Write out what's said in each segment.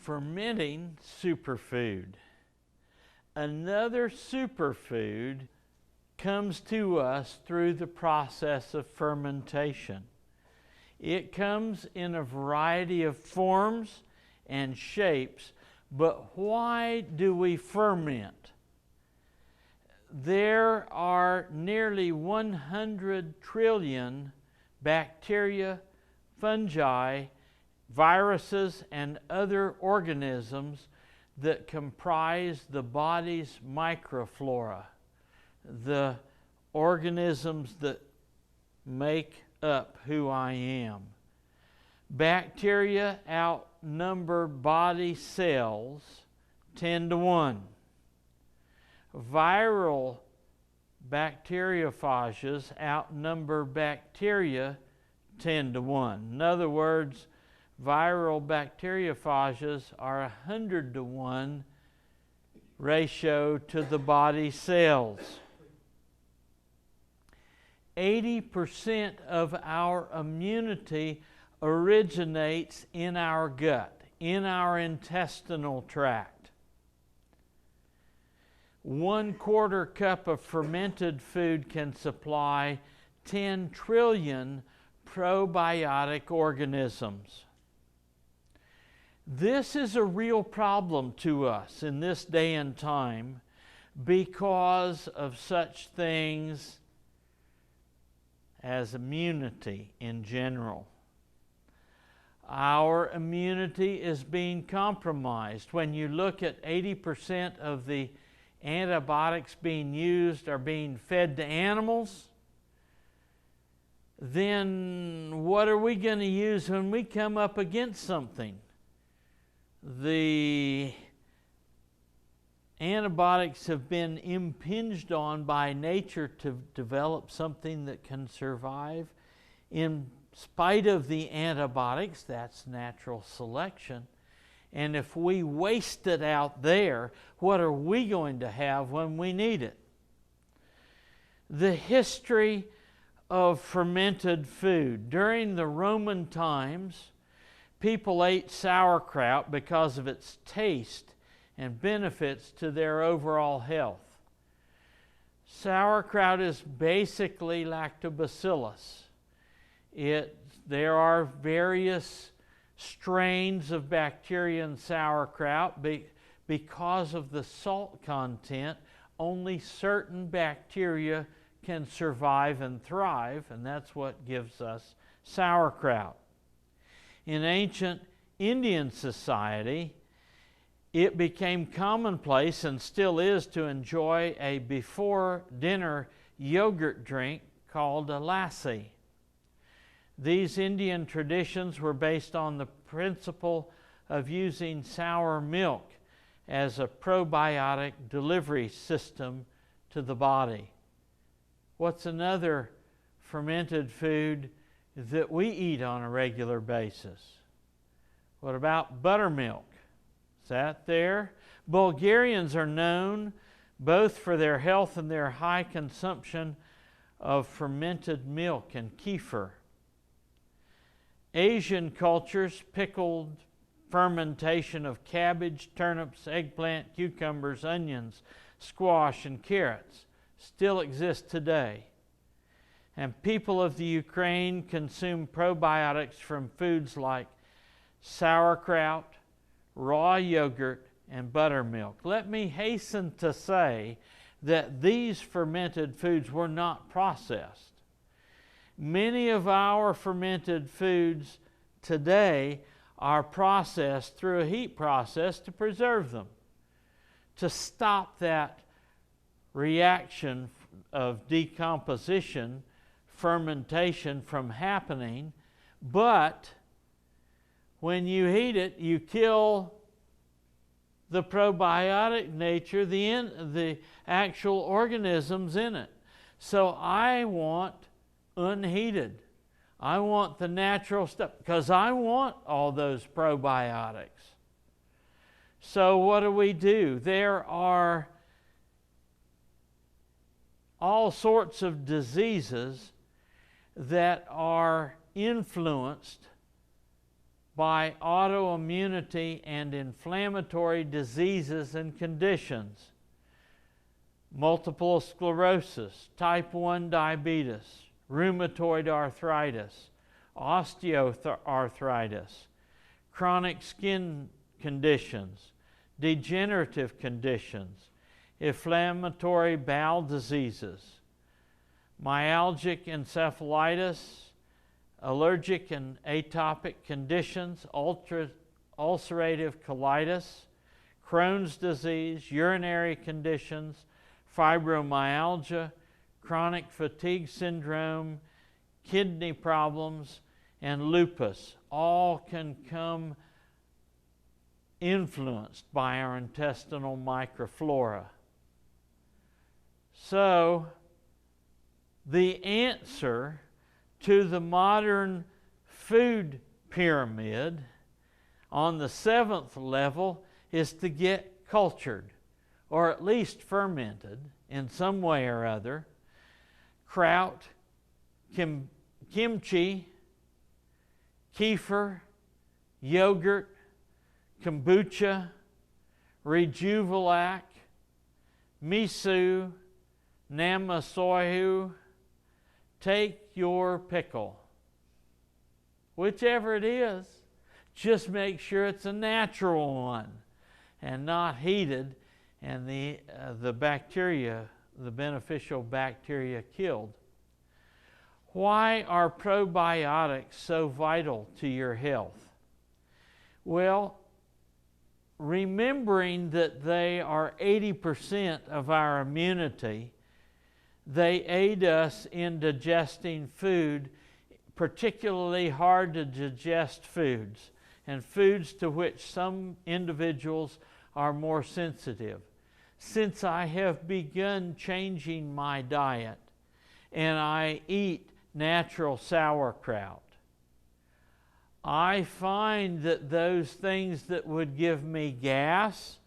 Fermenting superfood. Another superfood comes to us through the process of fermentation. It comes in a variety of forms and shapes, but why do we ferment? There are nearly 100 trillion bacteria, fungi, viruses, and other organisms that comprise the body's microflora, the organisms that make up who I am. Bacteria outnumber body cells 10 to 1. Viral bacteriophages outnumber bacteria 10 to 1. In other words, viral bacteriophages are 100 to 1 ratio to the body cells. 80% of our immunity originates in our gut, in our intestinal tract. 1/4 cup of fermented food can supply 10 trillion probiotic organisms. This is a real problem to us in this day and time because of such things as immunity in general. Our immunity is being compromised. When you look at 80% of the antibiotics being used are being fed to animals, then what are we going to use when we come up against something? The antibiotics have been impinged on by nature to develop something that can survive. In spite of the antibiotics, that's natural selection. And if we waste it out there, what are we going to have when we need it? The history of fermented food. During the Roman times, people ate sauerkraut because of its taste and benefits to their overall health. Sauerkraut is basically lactobacillus. There are various strains of bacteria in sauerkraut. Because of the salt content, only certain bacteria can survive and thrive, and that's what gives us sauerkraut. In ancient Indian society, it became commonplace, and still is, to enjoy a before-dinner yogurt drink called a lassi. These Indian traditions were based on the principle of using sour milk as a probiotic delivery system to the body. What's another fermented food that we eat on a regular basis? What about buttermilk? Is that there? Bulgarians are known both for their health and their high consumption of fermented milk and kefir. Asian cultures, pickled fermentation of cabbage, turnips, eggplant, cucumbers, onions, squash, and carrots still exist today. And people of the Ukraine consume probiotics from foods like sauerkraut, raw yogurt, and buttermilk. Let me hasten to say that these fermented foods were not processed. Many of our fermented foods today are processed through a heat process to preserve them, to stop that reaction of decomposition, fermentation from happening. But when you heat it, you kill the probiotic nature, the actual organisms in it. So I want unheated. I want the natural stuff because I want all those probiotics. So what do? There are all sorts of diseases that are influenced by autoimmunity and inflammatory diseases and conditions. Multiple sclerosis, type 1 diabetes, rheumatoid arthritis, osteoarthritis, chronic skin conditions, degenerative conditions, inflammatory bowel diseases, myalgic encephalitis, allergic and atopic conditions, ulcerative colitis, Crohn's disease, urinary conditions, fibromyalgia, chronic fatigue syndrome, kidney problems, and lupus all can come influenced by our intestinal microflora. So, the answer to the modern food pyramid on the 7th level is to get cultured, or at least fermented in some way or other, kraut, kimchi, kefir, yogurt, kombucha, Rejuvelac, miso, namasoyu. Take your pickle. Whichever it is, just make sure it's a natural one and not heated and the bacteria, the beneficial bacteria, killed. Why are probiotics so vital to your health? Well, remembering that they are 80% of our immunity, they aid us in digesting food, particularly hard to digest foods, and foods to which some individuals are more sensitive. Since I have begun changing my diet and I eat natural sauerkraut, I find that those things that would give me gas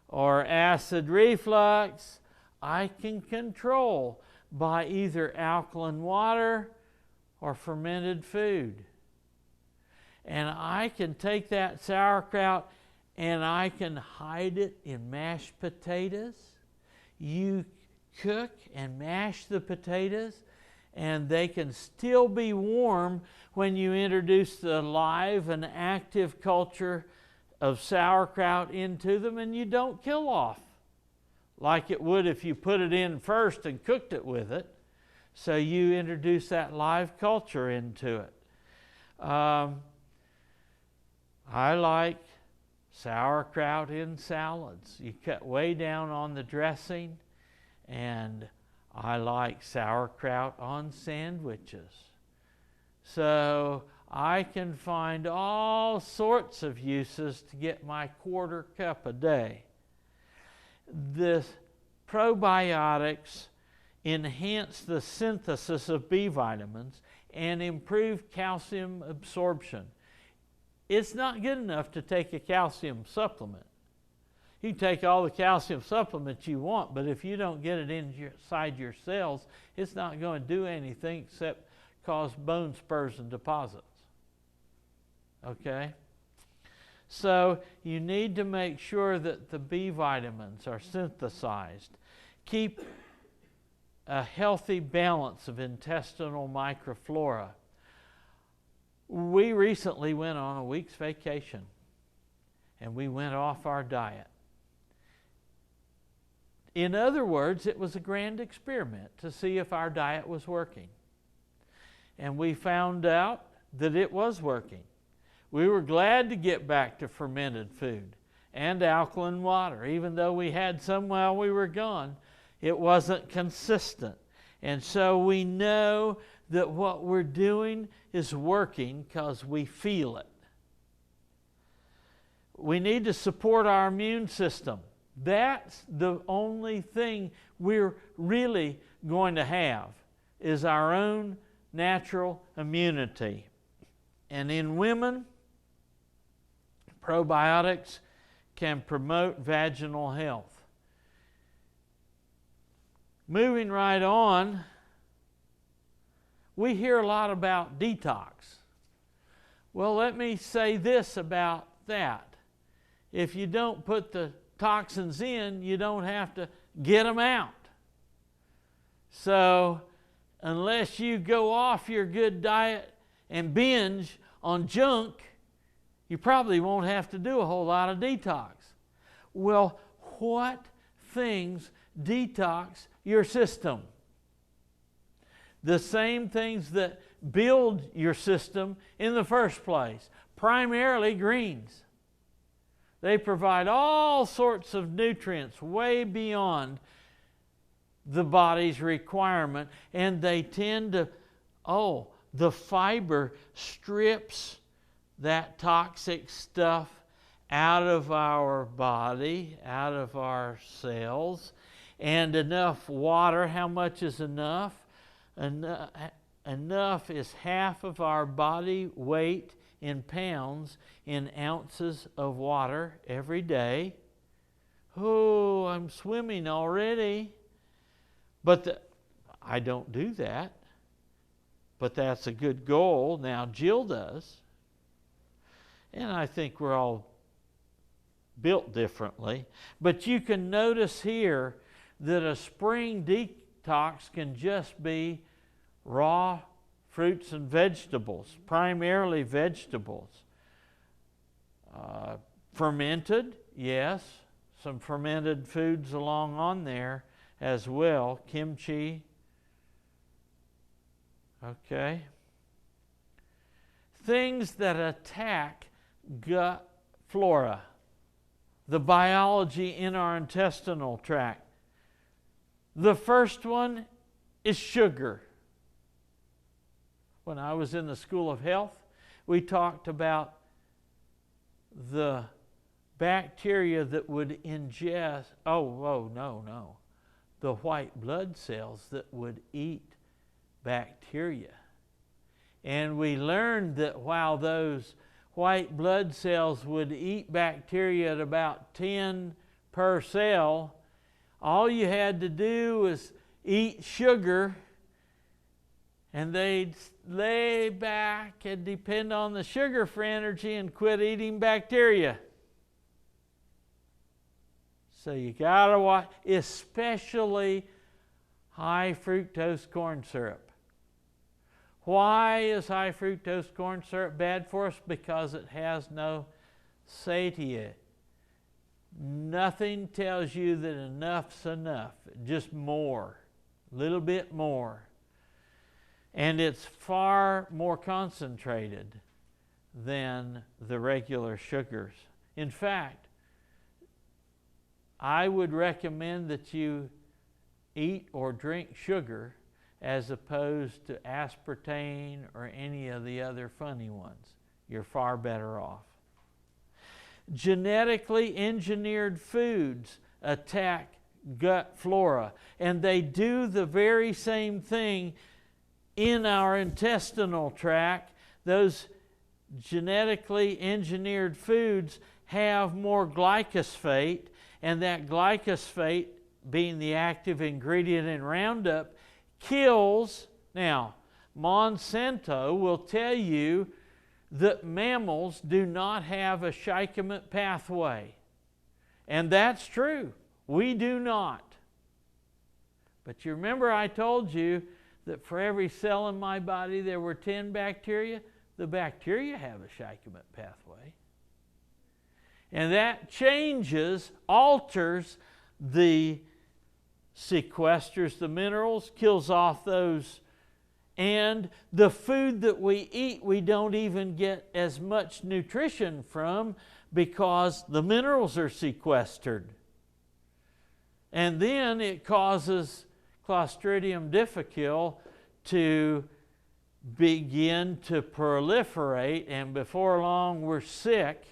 or acid reflux, I can control by either alkaline water or fermented food. And I can take that sauerkraut and I can hide it in mashed potatoes. You cook and mash the potatoes and they can still be warm when you introduce the live and active culture of sauerkraut into them, and you don't kill off like it would if you put it in first and cooked it with it. So you introduce that live culture into it. I like sauerkraut in salads. You cut way down on the dressing, and I like sauerkraut on sandwiches. So I can find all sorts of uses to get my quarter cup a day. The probiotics enhance the synthesis of B vitamins and improve calcium absorption. It's not good enough to take a calcium supplement. You can take all the calcium supplements you want, but if you don't get it inside your cells, it's not going to do anything except cause bone spurs and deposits. Okay? So you need to make sure that the B vitamins are synthesized. Keep a healthy balance of intestinal microflora. We recently went on a week's vacation, and we went off our diet. In other words, it was a grand experiment to see if our diet was working. And we found out that it was working. We were glad to get back to fermented food and alkaline water. Even though we had some while we were gone, it wasn't consistent. And so we know that what we're doing is working because we feel it. We need to support our immune system. That's the only thing we're really going to have, is our own natural immunity. And in women, probiotics can promote vaginal health. Moving right on, we hear a lot about detox. Well, let me say this about that. If you don't put the toxins in, you don't have to get them out. So, unless you go off your good diet and binge on junk, you probably won't have to do a whole lot of detox. Well, what things detox your system? The same things that build your system in the first place, primarily greens. They provide all sorts of nutrients way beyond the body's requirement, and they tend to, the fiber strips that toxic stuff out of our body, out of our cells, and enough water. How much is enough? Enough is half of our body weight in pounds in ounces of water every day. Oh, I'm swimming already. But I don't do that. But that's a good goal. Now Jill does. And I think we're all built differently. But you can notice here that a spring detox can just be raw fruits and vegetables, primarily vegetables. Fermented, yes, some fermented foods along on there as well, kimchi. Okay. Things that attack gut flora, the biology in our intestinal tract. The first one is sugar. When I was in the School of Health, we talked about the bacteria that would ingest, the white blood cells that would eat bacteria. And we learned that while those white blood cells would eat bacteria at about 10 per cell, all you had to do was eat sugar, and they'd lay back and depend on the sugar for energy and quit eating bacteria. So you gotta watch, especially high fructose corn syrup. Why is high fructose corn syrup bad for us? Because it has no satiety. Nothing tells you that enough's enough, just more, a little bit more. And it's far more concentrated than the regular sugars. In fact, I would recommend that you eat or drink sugar as opposed to aspartame or any of the other funny ones. You're far better off. Genetically engineered foods attack gut flora, and they do the very same thing in our intestinal tract. Those genetically engineered foods have more glyphosate, and that glyphosate, being the active ingredient in Roundup, kills. Now, Monsanto will tell you that mammals do not have a shikement pathway. And that's true. We do not. But you remember I told you that for every cell in my body there were 10 bacteria? The bacteria have a shikement pathway. And that changes, alters sequesters the minerals, kills off those. And the food that we eat, we don't even get as much nutrition from because the minerals are sequestered. And then it causes Clostridium difficile to begin to proliferate, and before long we're sick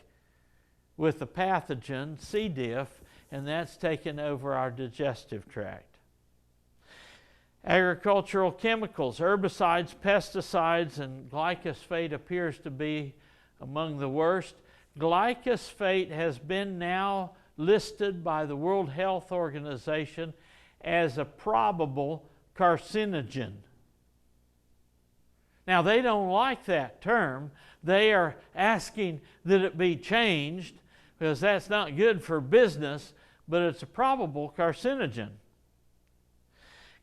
with the pathogen C. diff, and that's taken over our digestive tract. Agricultural chemicals, herbicides, pesticides, and glyphosate appears to be among the worst. Glyphosate has been now listed by the World Health Organization as a probable carcinogen. Now, they don't like that term. They are asking that it be changed because that's not good for business, but it's a probable carcinogen.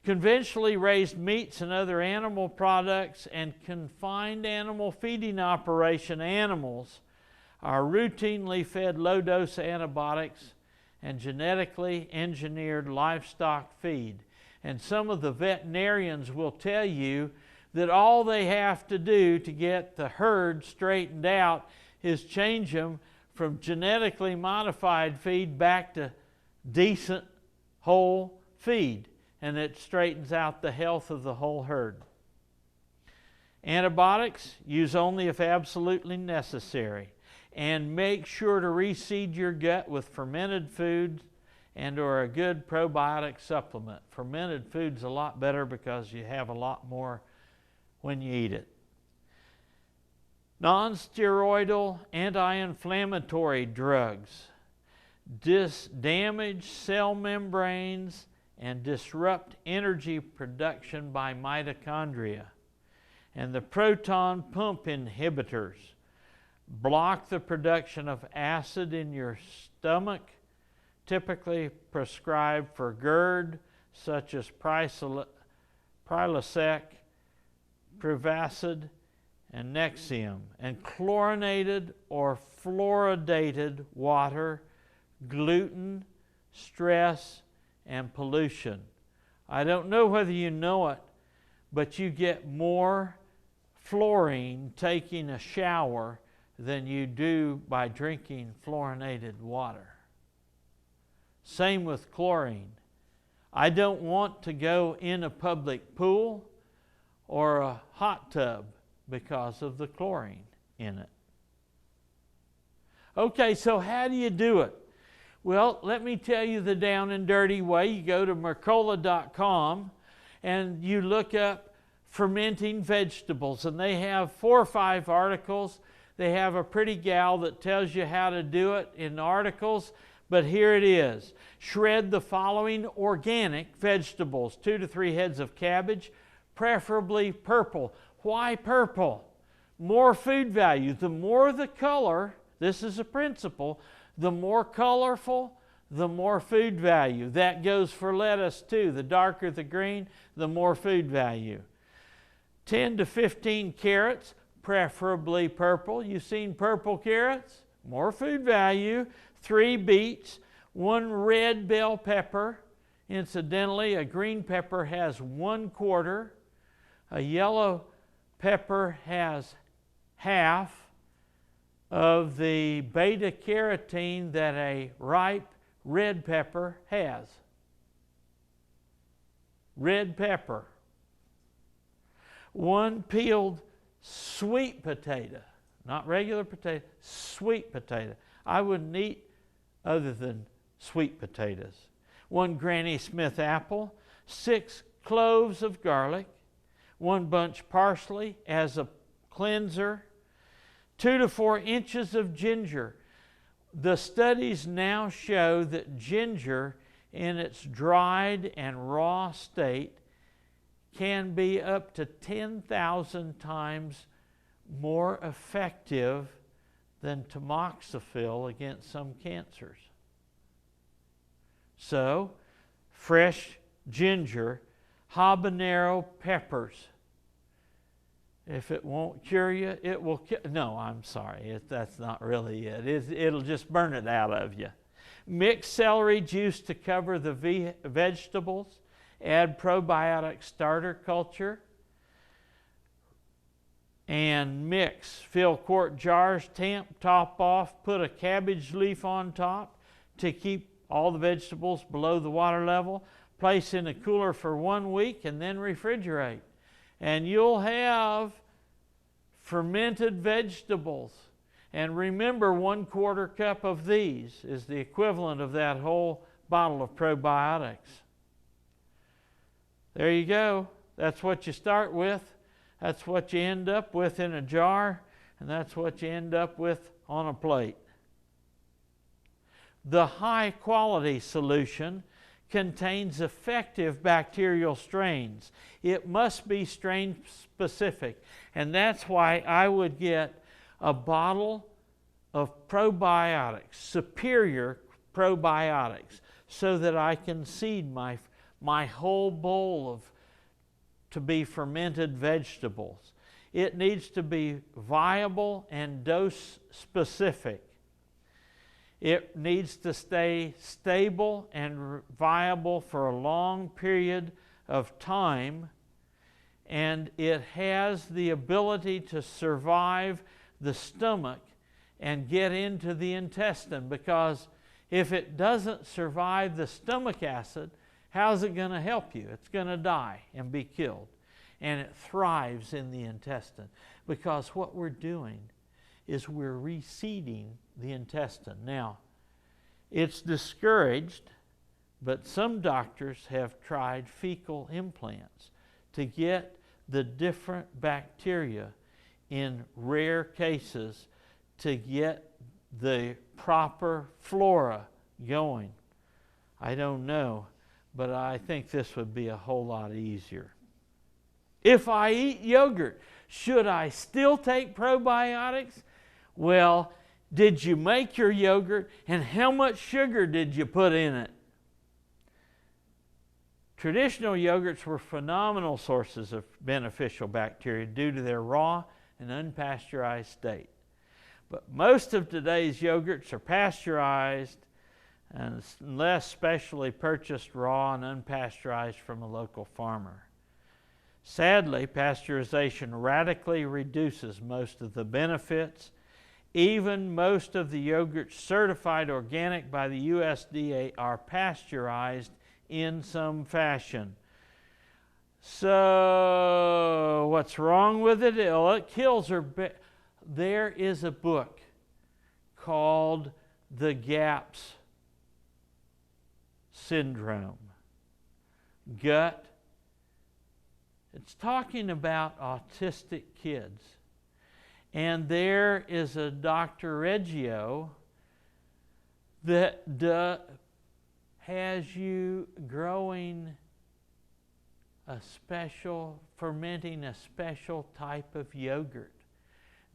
Conventionally raised meats and other animal products and confined animal feeding operation animals are routinely fed low-dose antibiotics and genetically engineered livestock feed. And some of the veterinarians will tell you that all they have to do to get the herd straightened out is change them from genetically modified feed back to decent whole feed, and it straightens out the health of the whole herd. Antibiotics, use only if absolutely necessary, and make sure to reseed your gut with fermented foods and or a good probiotic supplement. Fermented food's a lot better because you have a lot more when you eat it. Non-steroidal anti-inflammatory drugs damage cell membranes and disrupt energy production by mitochondria. And the proton pump inhibitors block the production of acid in your stomach, typically prescribed for GERD, such as Prilosec, Prevacid, and Nexium. And chlorinated or fluoridated water, gluten, stress, and pollution. I don't know whether you know it, but you get more fluorine taking a shower than you do by drinking fluorinated water. Same with chlorine. I don't want to go in a public pool or a hot tub because of the chlorine in it. Okay, so how do you do it? Well, let me tell you the down and dirty way. You go to Mercola.com and you look up fermenting vegetables, and they have 4 or 5 articles. They have a pretty gal that tells you how to do it in articles, but here it is. Shred the following organic vegetables: 2 to 3 heads of cabbage, preferably purple. Why purple? More food value. The more the color, this is a principle, the more colorful, the more food value. That goes for lettuce too. The darker the green, the more food value. 10 to 15 carrots, preferably purple. You've seen purple carrots? More food value. 3 beets, 1 red bell pepper. Incidentally, a green pepper has 1/4. A yellow pepper has half of the beta carotene that a ripe red pepper has. Red pepper. 1 peeled sweet potato, not regular potato, sweet potato. I wouldn't eat other than sweet potatoes. 1 Granny Smith apple, 6 cloves of garlic, 1 bunch parsley as a cleanser, 2 to 4 inches of ginger. The studies now show that ginger in its dried and raw state can be up to 10,000 times more effective than tamoxifen against some cancers. So, fresh ginger, habanero peppers. If it won't cure you, it will kill. No, I'm sorry. That's not really it. It'll just burn it out of you. Mix celery juice to cover the vegetables. Add probiotic starter culture. And mix. Fill quart jars, tamp top off, put a cabbage leaf on top to keep all the vegetables below the water level. Place in a cooler for 1 week and then refrigerate. And you'll have fermented vegetables. And remember, 1/4 cup of these is the equivalent of that whole bottle of probiotics. There you go. That's what you start with. That's what you end up with in a jar. And that's what you end up with on a plate. The high quality solution contains effective bacterial strains. It must be strain specific. And that's why I would get a bottle of probiotics, superior probiotics, so that I can seed my whole bowl to be fermented vegetables. It needs to be viable and dose specific. It needs to stay stable and viable for a long period of time, and it has the ability to survive the stomach and get into the intestine, because if it doesn't survive the stomach acid, how's it going to help you? It's going to die and be killed. And it thrives in the intestine, because what we're doing is we're reseeding the intestine. Now, it's discouraged, but some doctors have tried fecal implants to get the different bacteria in rare cases to get the proper flora going. I don't know, but I think this would be a whole lot easier. If I eat yogurt, should I still take probiotics? Well, did you make your yogurt, and how much sugar did you put in it? Traditional yogurts were phenomenal sources of beneficial bacteria due to their raw and unpasteurized state. But most of today's yogurts are pasteurized unless specially purchased raw and unpasteurized from a local farmer. Sadly, pasteurization radically reduces most of the benefits. Even most of the yogurts certified organic by the USDA are pasteurized in some fashion. So, what's wrong with it? Well, it kills or... There is a book called The GAPS Syndrome. Gut. It's talking about autistic kids. And there is a Dr. Reggio that has you growing fermenting a special type of yogurt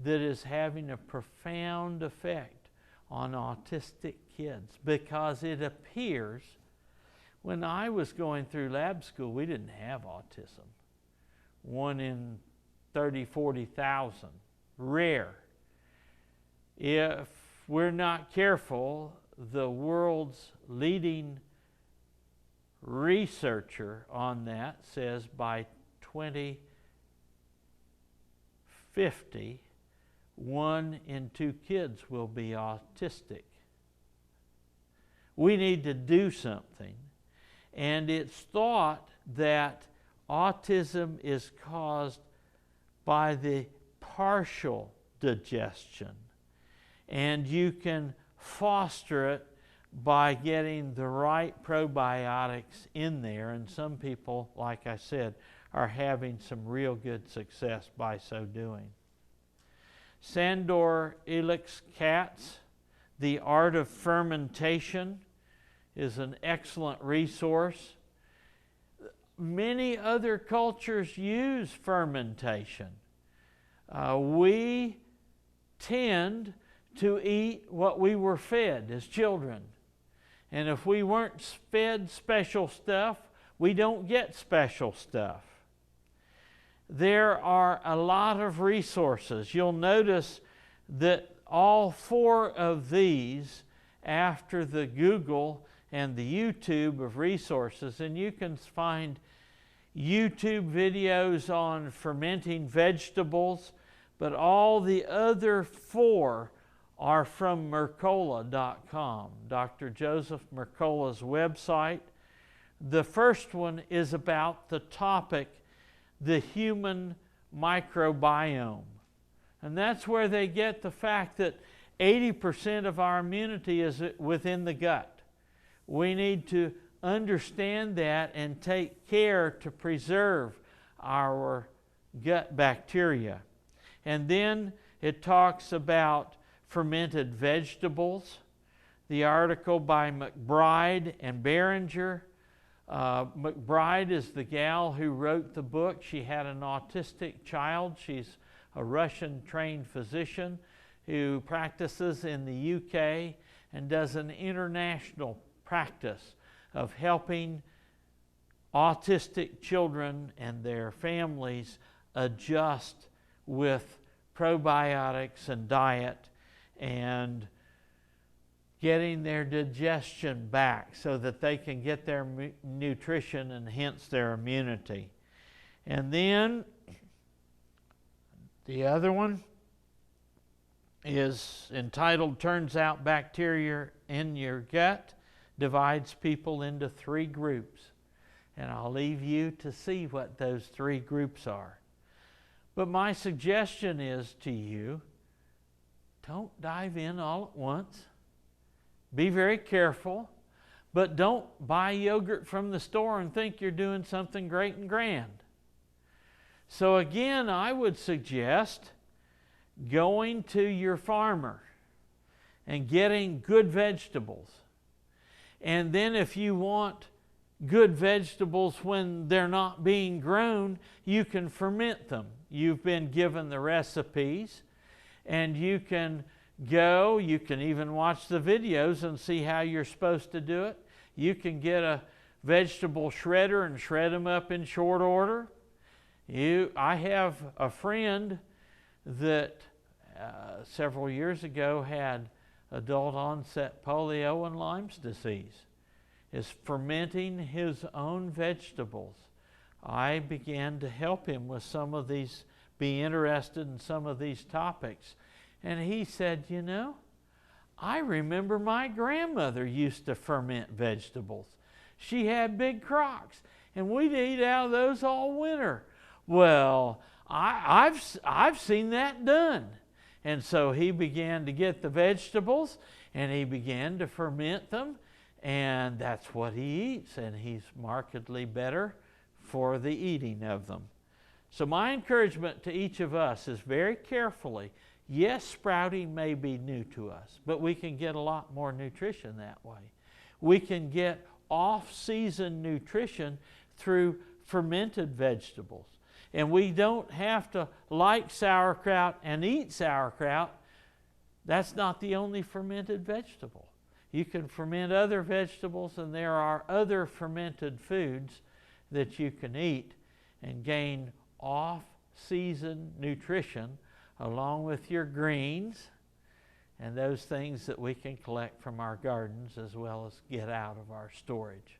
that is having a profound effect on autistic kids, because it appears, when I was going through lab school, we didn't have autism. 1 in 30, 40,000. Rare. If we're not careful, the world's leading researcher on that says by 2050, 1 in 2 kids will be autistic. We need to do something. And it's thought that autism is caused by the partial digestion, and you can foster it by getting the right probiotics in there, and some people, like I said, are having some real good success by so doing. Sandor Ilik's Katz, The Art of Fermentation, is an excellent resource. Many other cultures use fermentation. We tend to eat what we were fed as children. And if we weren't fed special stuff, we don't get special stuff. There are a lot of resources. You'll notice that all 4 of these, after the Google and the YouTube of resources, and you can find YouTube videos on fermenting vegetables, but all the other 4 are from Mercola.com, Dr. Joseph Mercola's website. The first one is about the topic, the human microbiome. And that's where they get the fact that 80% of our immunity is within the gut. We need to understand that and take care to preserve our gut bacteria. And then it talks about fermented vegetables. The article by McBride and Behringer McBride is the gal who wrote the book. She had an autistic child. She's a Russian-trained physician who practices in the UK and does an international practice of helping autistic children and their families adjust with probiotics and diet and getting their digestion back so that they can get their nutrition and hence their immunity. And then the other one is entitled, Turns Out Bacteria in Your Gut Divides People into 3 Groups. And I'll leave you to see what those 3 groups are. But my suggestion is to you, don't dive in all at once. Be very careful, but don't buy yogurt from the store and think you're doing something great and grand. So again, I would suggest going to your farmer and getting good vegetables. And then if you want good vegetables when they're not being grown, you can ferment them. You've been given the recipes, and you can go, you can even watch the videos and see how you're supposed to do it. You can get a vegetable shredder and shred them up in short order. I have a friend that several years ago had adult onset polio and Lyme's disease, is fermenting his own vegetables. I began to help him with some of these, be interested in some of these topics. And he said, you know, I remember my grandmother used to ferment vegetables. She had big crocks, and we'd eat out of those all winter. Well, I've seen that done. And so he began to get the vegetables, and he began to ferment them, and that's what he eats, and he's markedly better for the eating of them. So my encouragement to each of us is very carefully, yes, sprouting may be new to us, but we can get a lot more nutrition that way. We can get off-season nutrition through fermented vegetables. And we don't have to like sauerkraut and eat sauerkraut. That's not the only fermented vegetable. You can ferment other vegetables, and there are other fermented foods that you can eat and gain off-season nutrition along with your greens and those things that we can collect from our gardens as well as get out of our storage.